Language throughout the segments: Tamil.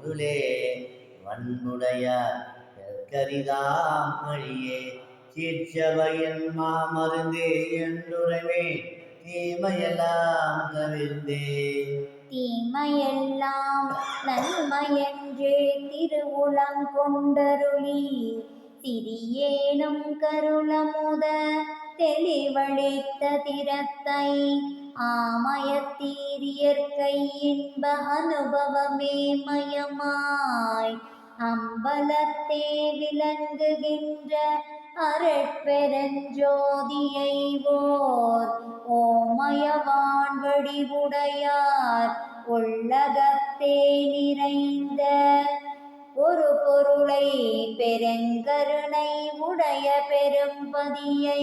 பொருளே வன்புடையார் கரிதாம் வழியே சீர்ச்சபையின் மாமருந்தே என்றுரைமே தீமையெல்லாம் தவிர்ந்தே தீமையெல்லாம் நன்மையென்றே திருவுளம் கொண்டருளி சிறியேனும் கருளமுத தெளிவழித்த திறத்தை ஆமயத்தீரியற்கை இன்ப அனுபவமே மயமாய் அம்பலத்தே விளங்குகின்ற அருட்பெருஞ்சோதியை ஓர் ஓமயவான் வடிவுடையார் உள்ளகத்தே நிறைந்த ஒரு பொருளை பெருங்கருணை உடைய பெரும்பதியை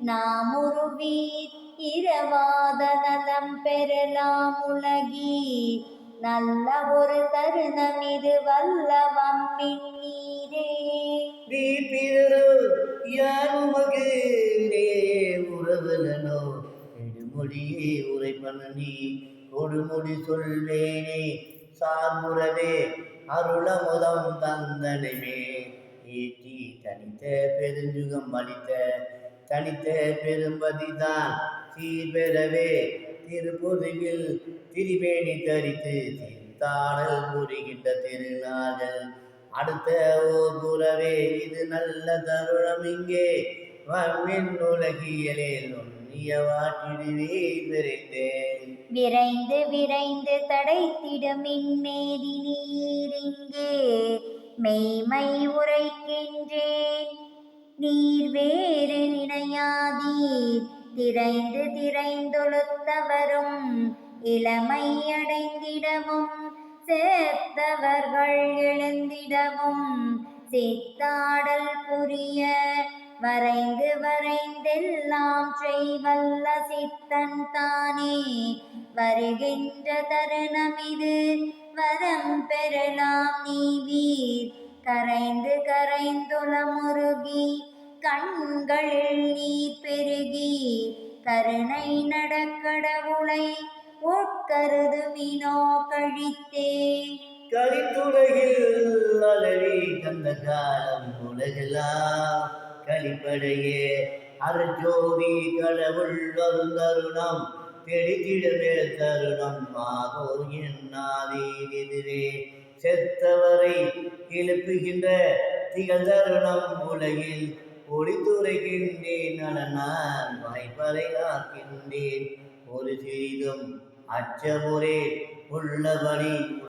நாமுருவீர் இரவாத நலம் பெறலாம் உலகீர் நல்ல ஒரு தருணம் இது வல்லவம் நீரே உறவலனோ நெடுமொழியே உரைப்பன நீ கொடுமுடி சொல்வேனே சார்புறவே அருளமுதம் தந்தனமே ஏற்றி தனித்த பெருஞ்சுகம் அளித்த தனித்த பெரும்பதிதான் சீர்பெறவே திருப்பொதுவில் திரிவேணி தரித்து தீர்த்தாடல் புரிகின்ற திருநாள்கள் அடுத்த ஓர் புறவே இது நல்ல தருணம் இங்கே வன்மின் உலகியலே நுண்ணியவாற்றிடுவே விரைந்தேன் விரைந்து விரைந்து தடைத்திடும் இன்மேதி நீரிங்கே மெய்மை உரைக்கின்றேன் நீர் வேறு நினையாதீர் திரைந்து திரைந்தொழுத்தவரும் இளமை அடைந்திடவும் சேர்த்தவர்கள் எழுந்திடவும் சித்தாடல் புரிய வரைந்து வரைந்தெல்லாம் செய்வல்ல சித்தன் தானே வருகின்ற தருணமிது வரம் பெறலாம் நீவீர் கரைந்து கரைந்துளமுருகி கண்களில் நீர் பெருகி கருணை நடக்கடவுளை உட்கருதுமினோ கழித்தே கலித்துலகில் அலறி கந்த காலம் உலகெல்லாம் கலிப்படையே அருஜோதி கடவுள் வரும் தருணம் தெளித்திடமே தருணம் ஆகோ என்னாதீதிரே செத்தவரை எழுப்புகின்ற திகழ் தருணம் உலகில் ஒளித்துரைக்கின்றேன் நான் வாய்ப்பறை ஆக்கின்றேன் ஒரு சிறிதும் அச்சமுறை உள்ளபடி